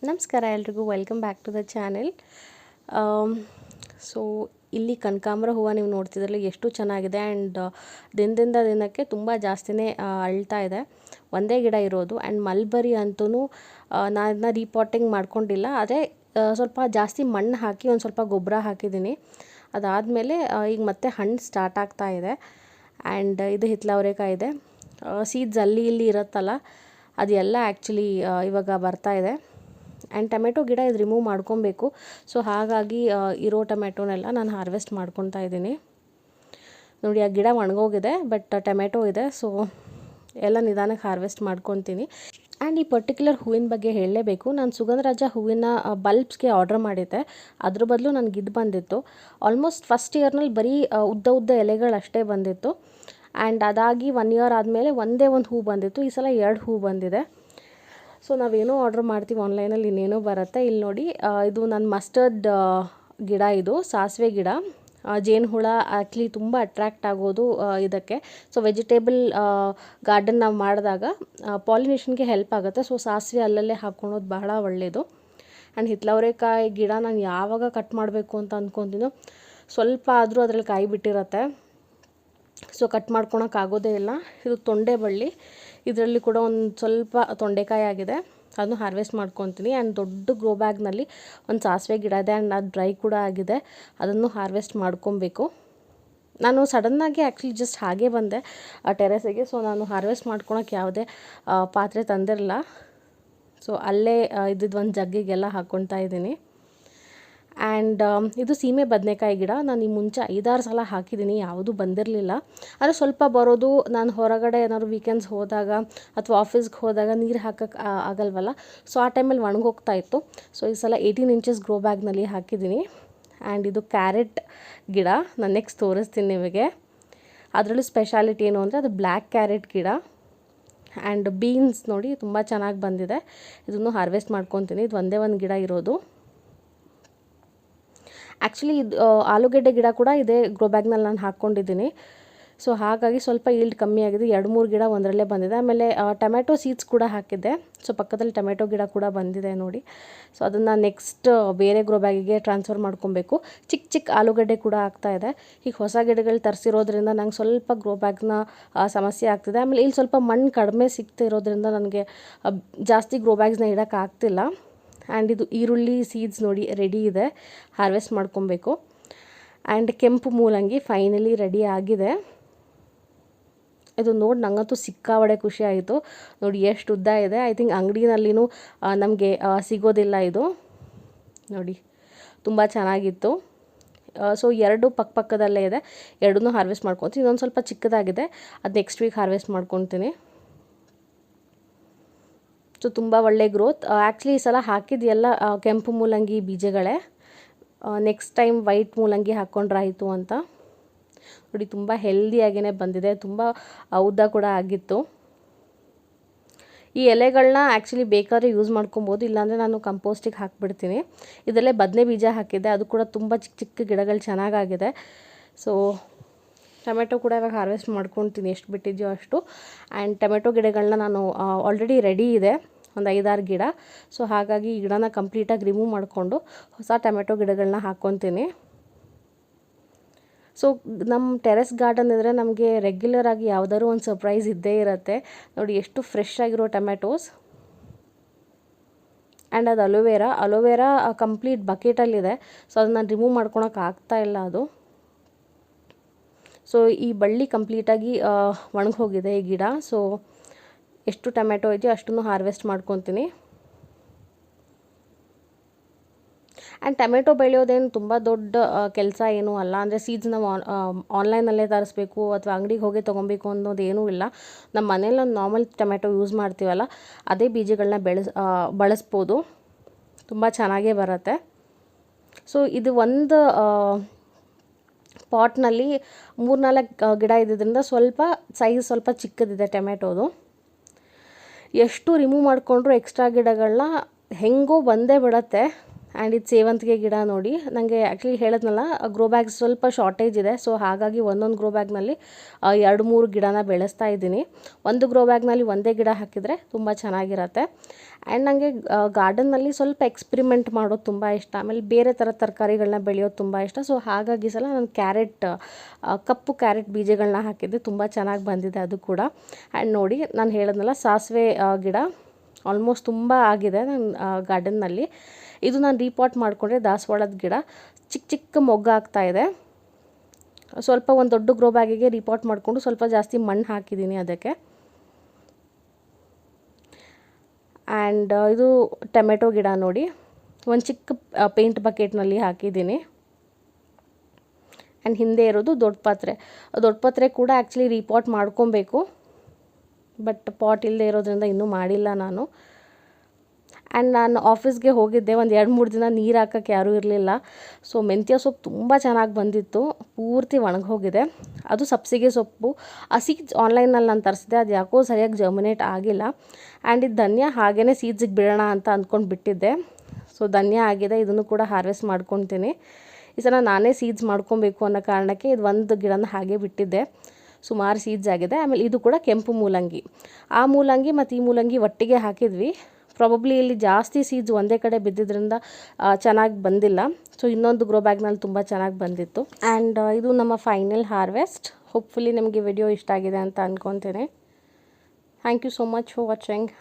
ನಮಸ್ಕಾರ ಎಲ್ರಿಗೂ, welcome back to the channel. So ಇಲ್ಲಿ ಕನಕಾಂಬರ ಹೂವು ನೀವು ನೋಡ್ತಿದ್ರಲ್ಲ ಎಷ್ಟು ಚೆನ್ನಾಗಿದೆ. ಆ್ಯಂಡ್ ದಿನದಿಂದ ದಿನಕ್ಕೆ ತುಂಬ ಜಾಸ್ತಿನೇ ಅಳ್ತಾ ಇದೆ. ಒಂದೇ ಗಿಡ ಇರೋದು. ಆ್ಯಂಡ್ ಮಲ್ಬರಿ ಅಂತೂ ನಾನು ಅದನ್ನ ರೀಪಾಟಿಂಗ್ ಮಾಡ್ಕೊಂಡಿಲ್ಲ, ಆದರೆ ಸ್ವಲ್ಪ ಜಾಸ್ತಿ ಮಣ್ಣು ಹಾಕಿ ಒಂದು ಸ್ವಲ್ಪ ಗೊಬ್ಬರ ಹಾಕಿದ್ದೀನಿ. ಅದಾದಮೇಲೆ ಈಗ ಮತ್ತೆ ಹಣ್ಣು ಸ್ಟಾರ್ಟ್ ಆಗ್ತಾ ಇದೆ. ಆ್ಯಂಡ್ ಇದು ಹಿತ್ತಲವರೆಕಾಯಿ ಇದೆ. ಸೀಡ್ಸ್ ಅಲ್ಲಿ ಇಲ್ಲಿ ಇರುತ್ತಲ್ಲ, ಅದೆಲ್ಲ ಆ್ಯಕ್ಚುಲಿ ಇವಾಗ ಬರ್ತಾ ಇದೆ. ಆ್ಯಂಡ್ ಟೊಮೆಟೊ ಗಿಡ ಇದು ರಿಮೂವ್ ಮಾಡ್ಕೊಬೇಕು. ಸೊ ಹಾಗಾಗಿ ಇರೋ ಟೊಮೆಟೊನೆಲ್ಲ ನಾನು ಹಾರ್ವೆಸ್ಟ್ ಮಾಡ್ಕೊತಾ ಇದ್ದೀನಿ. ನೋಡಿ, ಆ ಗಿಡ ಒಣಗೋಗಿದೆ, ಬಟ್ ಟೊಮೆಟೊ ಇದೆ. ಸೊ ಎಲ್ಲ ನಿಧಾನಕ್ಕೆ ಹಾರ್ವೆಸ್ಟ್ ಮಾಡ್ಕೊತೀನಿ. ಆ್ಯಂಡ್ ಈ ಪರ್ಟಿಕ್ಯುಲರ್ ಹೂವಿನ ಬಗ್ಗೆ ಹೇಳಲೇಬೇಕು. ನಾನು ಸುಗಂಧರಾಜ ಹೂವಿನ ಬಲ್ಬ್ಸ್ಗೆ ಆರ್ಡರ್ ಮಾಡಿದ್ದೆ. ಅದ್ರ ಬದಲು ನನಗೆ ಇದು ಬಂದಿತ್ತು. ಆಲ್ಮೋಸ್ಟ್ ಫಸ್ಟ್ ಇಯರ್ನಲ್ಲಿ ಬರೀ ಉದ್ದ ಉದ್ದ ಎಲೆಗಳಷ್ಟೇ ಬಂದಿತ್ತು. ಆ್ಯಂಡ್ ಅದಾಗಿ 1 ಇಯರ್ ಆದಮೇಲೆ ಒಂದೇ ಒಂದು ಹೂ ಬಂದಿತ್ತು. ಈ ಸಲ 2 ಹೂ ಬಂದಿದೆ. ಸೊ ನಾವೇನೋ ಆರ್ಡ್ರ್ ಮಾಡ್ತೀವಿ ಆನ್ಲೈನಲ್ಲಿ, ಇನ್ನೇನೋ ಬರುತ್ತೆ. ಇಲ್ಲಿ ನೋಡಿ, ಇದು ನನ್ನ ಮಸ್ಟರ್ಡ್ ಗಿಡ, ಇದು ಸಾಸಿವೆ ಗಿಡ. ಜೇನು ಹುಳ ಆ್ಯಕ್ಚುಲಿ ತುಂಬ ಅಟ್ರ್ಯಾಕ್ಟ್ ಆಗೋದು ಇದಕ್ಕೆ. ಸೊ ವೆಜಿಟೇಬಲ್ ಗಾರ್ಡನ್ ನಾವು ಮಾಡಿದಾಗ ಪಾಲಿನೇಷನ್ಗೆ ಹೆಲ್ಪ್ ಆಗುತ್ತೆ. ಸೊ ಸಾಸಿವೆ ಅಲ್ಲಲ್ಲೇ ಹಾಕ್ಕೊಳೋದು ಬಹಳ ಒಳ್ಳೆಯದು. ಆ್ಯಂಡ್ ಹಿತ್ತಲವರೆಕಾಯಿ ಗಿಡ ನಾನು ಯಾವಾಗ ಕಟ್ ಮಾಡಬೇಕು ಅಂತ ಅಂದ್ಕೊತೀನೋ ಸ್ವಲ್ಪ ಆದರೂ ಅದರಲ್ಲಿ ಕಾಯಿ ಬಿಟ್ಟಿರುತ್ತೆ. ಸೊ ಕಟ್ ಮಾಡ್ಕೊಳಕ್ಕಾಗೋದೇ ಇಲ್ಲ. ಇದು ತೊಂಡೆ ಬಳ್ಳಿ, ಇದರಲ್ಲಿ ಕೂಡ ಒಂದು ಸ್ವಲ್ಪ ತೊಂಡೆಕಾಯಿ ಆಗಿದೆ. ಅದನ್ನು ಹಾರ್ವೆಸ್ಟ್ ಮಾಡ್ಕೊತೀನಿ. ಆ್ಯಂಡ್ ದೊಡ್ಡ ಗ್ರೋ ಬ್ಯಾಗ್ನಲ್ಲಿ ಒಂದು ಸಾಸಿವೆ ಗಿಡ ಇದೆ. ಆ್ಯಂಡ್ ಅದು ಡ್ರೈ ಕೂಡ ಆಗಿದೆ. ಅದನ್ನು ಹಾರ್ವೆಸ್ಟ್ ಮಾಡ್ಕೊಬೇಕು. ನಾನು ಸಡನ್ನಾಗಿ ಆ್ಯಕ್ಚುಲಿ ಜಸ್ಟ್ ಹಾಗೇ ಬಂದೆ ಟೆರೆಸಿಗೆ. ಸೊ ನಾನು ಹಾರ್ವೆಸ್ಟ್ ಮಾಡ್ಕೊಳಕ್ಕೆ ಯಾವುದೇ ಪಾತ್ರೆ ತಂದಿರಲ್ಲ. ಸೊ ಅಲ್ಲೇ ಇದ್ದಿದ್ದು ಒಂದು ಜಗ್ಗಿಗೆಲ್ಲ ಹಾಕ್ಕೊತಾ ಇದ್ದೀನಿ. ಆ್ಯಂಡ್ ಇದು ಸೀಮೆ ಬದನೆಕಾಯಿ ಗಿಡ. ನಾನು ಈ ಮುಂಚೆ 5-6 ಸಲ ಹಾಕಿದ್ದೀನಿ, ಯಾವುದೂ ಬಂದಿರಲಿಲ್ಲ. ಆದರೆ ಸ್ವಲ್ಪ ಬರೋದು ನಾನು ಹೊರಗಡೆ ಏನಾದ್ರು ವೀಕೆಂಡ್ಸ್ ಹೋದಾಗ ಅಥವಾ ಆಫೀಸ್ಗೆ ಹೋದಾಗ ನೀರು ಹಾಕೋಕ್ಕೆ ಆಗಲ್ವಲ್ಲ. ಸೊ ಆ ಟೈಮಲ್ಲಿ ಒಣಗೋಗ್ತಾ ಇತ್ತು. ಸೊ ಈ ಸಲ 18 ಇಂಚಸ್ ಗ್ರೋ ಬ್ಯಾಗ್ನಲ್ಲಿ ಹಾಕಿದ್ದೀನಿ. ಆ್ಯಂಡ್ ಇದು ಕ್ಯಾರೆಟ್ ಗಿಡ. ನಾನು ನೆಕ್ಸ್ಟ್ ತೋರಿಸ್ತೀನಿ ನಿಮಗೆ. ಅದರಲ್ಲೂ ಸ್ಪೆಷಾಲಿಟಿ ಏನು ಅಂದರೆ ಅದು ಬ್ಲ್ಯಾಕ್ ಕ್ಯಾರೆಟ್ ಗಿಡ. ಆ್ಯಂಡ್ ಬೀನ್ಸ್ ನೋಡಿ, ತುಂಬ ಚೆನ್ನಾಗಿ ಬಂದಿದೆ. ಇದನ್ನು ಹಾರ್ವೆಸ್ಟ್ ಮಾಡ್ಕೊತೀನಿ. ಇದು ಒಂದೇ ಒಂದು ಗಿಡ ಇರೋದು. ಆ್ಯಕ್ಚುಲಿ ಇದು ಆಲೂಗೆಡ್ಡೆ ಗಿಡ ಕೂಡ ಇದೇ ಗ್ರೋ ಬ್ಯಾಗ್ನಲ್ಲಿ ನಾನು ಹಾಕ್ಕೊಂಡಿದ್ದೀನಿ. ಸೊ ಹಾಗಾಗಿ ಸ್ವಲ್ಪ ಈಲ್ಡ್ ಕಮ್ಮಿ ಆಗಿದೆ. 2-3 ಗಿಡ ಒಂದರಲ್ಲೇ ಬಂದಿದೆ. ಆಮೇಲೆ ಟೊಮೆಟೊ ಸೀಡ್ಸ್ ಕೂಡ ಹಾಕಿದ್ದೆ. ಸೊ ಪಕ್ಕದಲ್ಲಿ ಟೊಮೆಟೊ ಗಿಡ ಕೂಡ ಬಂದಿದೆ ನೋಡಿ. ಸೊ ಅದನ್ನು ನೆಕ್ಸ್ಟ್ ಬೇರೆ ಗ್ರೋ ಬ್ಯಾಗಿಗೆ ಟ್ರಾನ್ಸ್ಫರ್ ಮಾಡ್ಕೊಬೇಕು. ಚಿಕ್ಕ ಚಿಕ್ಕ ಆಲೂಗಡ್ಡೆ ಕೂಡ ಆಗ್ತಾಯಿದೆ. ಈಗ ಹೊಸ ಗಿಡಗಳು ತರಿಸಿರೋದ್ರಿಂದ ನಂಗೆ ಸ್ವಲ್ಪ ಗ್ರೋ ಬ್ಯಾಗ್ನ ಸಮಸ್ಯೆ ಆಗ್ತಿದೆ. ಆಮೇಲೆ ಇಲ್ಲಿ ಸ್ವಲ್ಪ ಮಣ್ಣು ಕಡಿಮೆ ಸಿಗ್ತಿರೋದ್ರಿಂದ ನನಗೆ ಜಾಸ್ತಿ ಗ್ರೋ ಬ್ಯಾಗ್ಸ್ನ ಇಡೋಕ್ಕೆ ಆಗ್ತಿಲ್ಲ. ಆ್ಯಂಡ್ ಇದು ಈರುಳ್ಳಿ ಸೀಡ್ಸ್ ನೋಡಿ ರೆಡಿ ಇದೆ, ಹಾರ್ವೆಸ್ಟ್ ಮಾಡ್ಕೊಬೇಕು. ಆ್ಯಂಡ್ ಕೆಂಪು ಮೂಲಂಗಿ ಫೈನಲಿ ರೆಡಿ ಆಗಿದೆ. ಇದು ನೋಡಿ ನನಗಂತೂ ಸಿಕ್ಕಾಬಡೆ ಖುಷಿ ಆಯಿತು. ನೋಡಿ ಎಷ್ಟು ಉದ್ದ ಇದೆ. ಐ ಥಿಂಕ್ ಅಂಗಡಿನಲ್ಲಿನೂ ನಮಗೆ ಸಿಗೋದಿಲ್ಲ ಇದು. ನೋಡಿ ತುಂಬ ಚೆನ್ನಾಗಿತ್ತು. ಸೊ 2 ಪಕ್ಕದಲ್ಲೇ ಇದೆ. 2 ಹಾರ್ವೆಸ್ಟ್ ಮಾಡ್ಕೊತೀನಿ. ಇದೊಂದು ಸ್ವಲ್ಪ ಚಿಕ್ಕದಾಗಿದೆ, ಅದು ನೆಕ್ಸ್ಟ್ ವೀಕ್ ಹಾರ್ವೆಸ್ಟ್ ಮಾಡ್ಕೊತೀನಿ. ಸೊ ತುಂಬ ಒಳ್ಳೆ ಗ್ರೋತ್. ಆ್ಯಕ್ಚುಲಿ ಈ ಸಲ ಹಾಕಿದೆಲ್ಲ ಕೆಂಪು ಮೂಲಂಗಿ ಬೀಜಗಳೇ. ನೆಕ್ಸ್ಟ್ ಟೈಮ್ ವೈಟ್ ಮೂಲಂಗಿ ಹಾಕ್ಕೊಂಡ್ರಾಯಿತು ಅಂತ. ನೋಡಿ ತುಂಬ ಹೆಲ್ದಿಯಾಗೇ ಬಂದಿದೆ. ತುಂಬ ಉದ್ದ ಕೂಡ ಆಗಿತ್ತು. ಈ ಎಲೆಗಳನ್ನ ಆ್ಯಕ್ಚುಲಿ ಬೇಕಾದ್ರೆ ಯೂಸ್ ಮಾಡ್ಕೊಬೋದು, ಇಲ್ಲಾಂದರೆ ನಾನು ಕಂಪೋಸ್ಟಿಗೆ ಹಾಕಿಬಿಡ್ತೀನಿ. ಇದರಲ್ಲೇ ಬದನೆ ಬೀಜ ಹಾಕಿದ್ದೆ, ಅದು ಕೂಡ ತುಂಬ ಚಿಕ್ಕ ಚಿಕ್ಕ ಗಿಡಗಳು ಚೆನ್ನಾಗಾಗಿದೆ. ಸೊ ಟೊಮೆಟೊ ಕೂಡ ಇವಾಗ ಹಾರ್ವೆಸ್ಟ್ ಮಾಡ್ಕೊತೀನಿ, ಎಷ್ಟು ಬಿಟ್ಟಿದೆಯೋ ಅಷ್ಟು. ಆ್ಯಂಡ್ ಟೊಮೆಟೊ ಗಿಡಗಳನ್ನ ನಾನು ಆಲ್ರೆಡಿ ರೆಡಿ ಇದೆ, ಒಂದು 5-6 ಗಿಡ. ಸೊ ಹಾಗಾಗಿ ಈ ಗಿಡನ ಕಂಪ್ಲೀಟಾಗಿ ರಿಮೂವ್ ಮಾಡಿಕೊಂಡು ಹೊಸ ಟೊಮೆಟೊ ಗಿಡಗಳನ್ನ ಹಾಕ್ಕೊತೀನಿ. ಸೊ ನಮ್ಮ ಟೆರೆಸ್ ಗಾರ್ಡನ್ ಇದ್ದರೆ ನಮಗೆ ರೆಗ್ಯುಲರಾಗಿ ಯಾವುದಾದ್ರು ಒಂದು ಸರ್ಪ್ರೈಸ್ ಇದ್ದೇ ಇರುತ್ತೆ. ನೋಡಿ ಎಷ್ಟು ಫ್ರೆಶ್ ಆಗಿರೋ ಟೊಮೆಟೋಸ್. ಆ್ಯಂಡ್ ಅದು ಅಲೋವೆರಾ ಕಂಪ್ಲೀಟ್ ಬಕೆಟಲ್ಲಿದೆ. ಸೊ ಅದನ್ನು ನಾನು ರಿಮೂವ್ ಮಾಡ್ಕೊಳಕ್ಕೆ ಆಗ್ತಾಯಿಲ್ಲ ಅದು. ಸೊ ಈ ಬಳ್ಳಿ ಕಂಪ್ಲೀಟಾಗಿ ಒಣಗೋಗಿದೆ ಈ ಗಿಡ. ಸೊ ಎಷ್ಟು ಟೊಮೆಟೊ ಇದೆಯೋ ಅಷ್ಟನ್ನು ಹಾರ್ವೆಸ್ಟ್ ಮಾಡ್ಕೊತೀನಿ. ಆ್ಯಂಡ್ ಟೊಮೆಟೊ ಬೆಳೆಯೋದೇನು ತುಂಬ ದೊಡ್ಡ ಕೆಲಸ ಏನೂ ಅಲ್ಲ. ಅಂದರೆ ಸೀಡ್ಸ್ ನಾವು ಆನ್ಲೈನಲ್ಲೇ ತರಿಸ್ಬೇಕು ಅಥವಾ ಅಂಗಡಿಗೆ ಹೋಗಿ ತೊಗೊಬೇಕು ಅನ್ನೋದೇನೂ ಇಲ್ಲ. ನಮ್ಮ ಮನೇಲಿ ಒಂದು ನಾರ್ಮಲ್ ಟೊಮೆಟೊ ಯೂಸ್ ಮಾಡ್ತೀವಲ್ಲ, ಅದೇ ಬೀಜಗಳನ್ನ ಬಳಸ್ಬೋದು. ತುಂಬ ಚೆನ್ನಾಗೇ ಬರುತ್ತೆ. ಸೊ ಇದು ಒಂದು ಪಾಟ್ನಲ್ಲಿ 3-4 ಗಿಡ ಇದ್ದಿದ್ದರಿಂದ ಸ್ವಲ್ಪ ಸೈಜ್ ಸ್ವಲ್ಪ ಚಿಕ್ಕದಿದೆ ಟೊಮೆಟೊದು. ಎಷ್ಟು ರಿಮೂವ್ ಮಾಡಿಕೊಂಡ್ರು ಎಕ್ಸ್ಟ್ರಾ ಗಿಡಗಳನ್ನ ಹೆಂಗೋ ಬಂದೇ ಬಿಡುತ್ತೆ. ಆ್ಯಂಡ್ ಇದು ಸೇವಂತಿಗೆ ಗಿಡ ನೋಡಿ, ನನಗೆ ಆ್ಯಕ್ಚುಲಿ ಹೇಳಿದ್ನಲ್ಲ ಗ್ರೋ ಬ್ಯಾಗ್ ಸ್ವಲ್ಪ ಶಾರ್ಟೇಜ್ ಇದೆ. ಸೊ ಹಾಗಾಗಿ ಒಂದೊಂದು ಗ್ರೋ ಬ್ಯಾಗ್ನಲ್ಲಿ 2-3 ಗಿಡನ ಬೆಳೆಸ್ತಾ ಇದ್ದೀನಿ. ಒಂದು ಗ್ರೋ ಬ್ಯಾಗ್ನಲ್ಲಿ ಒಂದೇ ಗಿಡ ಹಾಕಿದರೆ ತುಂಬ ಚೆನ್ನಾಗಿರತ್ತೆ. ಆ್ಯಂಡ್ ನನಗೆ ಗಾರ್ಡನ್ನಲ್ಲಿ ಸ್ವಲ್ಪ ಎಕ್ಸ್ಪರಿಮೆಂಟ್ ಮಾಡೋದು ತುಂಬ ಇಷ್ಟ. ಆಮೇಲೆ ಬೇರೆ ಥರ ತರಕಾರಿಗಳನ್ನ ಬೆಳೆಯೋದು ತುಂಬ ಇಷ್ಟ. ಸೊ ಹಾಗಾಗಿ ಸಲ ನಾನು ಕಪ್ಪು ಕ್ಯಾರೆಟ್ ಬೀಜಗಳನ್ನ ಹಾಕಿದ್ದೆ, ತುಂಬ ಚೆನ್ನಾಗಿ ಬಂದಿದೆ ಅದು ಕೂಡ. ಆ್ಯಂಡ್ ನೋಡಿ, ನಾನು ಹೇಳಿದ್ನಲ್ಲ ಸಾಸಿವೆ ಗಿಡ ಆಲ್ಮೋಸ್ಟ್ ತುಂಬ ಆಗಿದೆ ನನ್ನ ಗಾರ್ಡನ್ನಲ್ಲಿ. ಇದು ನಾನು ರೀಪಾಟ್ ಮಾಡಿಕೊಂಡ್ರೆ ದಾಸವಾಳದ ಗಿಡ ಚಿಕ್ಕ ಚಿಕ್ಕ ಮೊಗ್ಗಾಗ್ತಾ ಇದೆ. ಸ್ವಲ್ಪ ಒಂದು ದೊಡ್ಡ ಗ್ರೋ ಬ್ಯಾಗಿಗೆ ರೀಪಾಟ್ ಮಾಡಿಕೊಂಡು ಸ್ವಲ್ಪ ಜಾಸ್ತಿ ಮಣ್ಣು ಹಾಕಿದ್ದೀನಿ ಅದಕ್ಕೆ. ಆ್ಯಂಡ್ ಇದು ಟೊಮೆಟೊ ಗಿಡ ನೋಡಿ, ಒಂದು ಚಿಕ್ಕ ಪೇಂಟ್ ಬಕೆಟ್ನಲ್ಲಿ ಹಾಕಿದ್ದೀನಿ. ಆ್ಯಂಡ್ ಹಿಂದೆ ಇರೋದು ದೊಡ್ಡ ಪಾತ್ರೆ ಕೂಡ ಆ್ಯಕ್ಚುಲಿ ರೀಪಾಟ್ ಮಾಡ್ಕೊಬೇಕು, ಬಟ್ ಪಾಟ್ ಇಲ್ಲದೆ ಇರೋದ್ರಿಂದ ಇನ್ನೂ ಮಾಡಿಲ್ಲ ನಾನು. ಆ್ಯಂಡ್ ನಾನು ಆಫೀಸ್ಗೆ ಹೋಗಿದ್ದೆ, ಒಂದು 2-3 ದಿನ ನೀರು ಹಾಕೋಕ್ಕೆ ಯಾರೂ ಇರಲಿಲ್ಲ. ಸೊ ಮೆಂತ್ಯ ಸೊಪ್ಪು ತುಂಬ ಚೆನ್ನಾಗಿ ಬಂದಿತ್ತು, ಪೂರ್ತಿ ಒಣಗೋಗಿದೆ. ಅದು ಸಬ್ಸಿಗೆ ಸೊಪ್ಪು. ಆ ಸೀಡ್ಸ್ ಆನ್ಲೈನಲ್ಲಿ ನಾನು ತರಿಸಿದೆ, ಅದು ಯಾಕೋ ಸರಿಯಾಗಿ ಜರ್ಮಿನೇಟ್ ಆಗಿಲ್ಲ. ಆ್ಯಂಡ್ ಇದು ಧನ್ಯ ಹಾಗೇ ಸೀಡ್ಸಿಗೆ ಬಿಡೋಣ ಅಂತ ಅಂದ್ಕೊಂಡು ಬಿಟ್ಟಿದ್ದೆ. ಸೊ ಧನ್ಯ ಆಗಿದೆ, ಇದನ್ನು ಕೂಡ ಹಾರ್ವೆಸ್ಟ್ ಮಾಡ್ಕೊತೀನಿ. ಈ ಸಲ ನಾನೇ ಸೀಡ್ಸ್ ಮಾಡ್ಕೊಬೇಕು ಅನ್ನೋ ಕಾರಣಕ್ಕೆ ಇದು ಒಂದು ಗಿಡನ ಹಾಗೆ ಬಿಟ್ಟಿದ್ದೆ. ಸುಮಾರು ಸೀಡ್ಸ್ ಆಗಿದೆ. ಆಮೇಲೆ ಇದು ಕೂಡ ಕೆಂಪು ಮೂಲಂಗಿ. ಆ ಮೂಲಂಗಿ ಮತ್ತು ಈ ಮೂಲಂಗಿ ಒಟ್ಟಿಗೆ ಹಾಕಿದ್ವಿ. ಪ್ರಾಬಬ್ಲಿ ಇಲ್ಲಿ ಜಾಸ್ತಿ ಸೀಡ್ಸ್ ಒಂದೇ ಕಡೆ ಬಿದ್ದಿದ್ದರಿಂದ ಚೆನ್ನಾಗಿ ಬಂದಿಲ್ಲ. ಸೊ ಇನ್ನೊಂದು ಗ್ರೋ ಬ್ಯಾಗ್ನಲ್ಲಿ ತುಂಬ ಚೆನ್ನಾಗಿ ಬಂದಿತ್ತು. ಆ್ಯಂಡ್ ಇದು ನಮ್ಮ ಫೈನಲ್ ಹಾರ್ವೆಸ್ಟ್. ಹೋಪ್ಫುಲಿ ನಿಮಗೆ ವಿಡಿಯೋ ಇಷ್ಟ ಆಗಿದೆ ಅಂತ ಅಂದ್ಕೊತೀನಿ. Thank you so much for watching.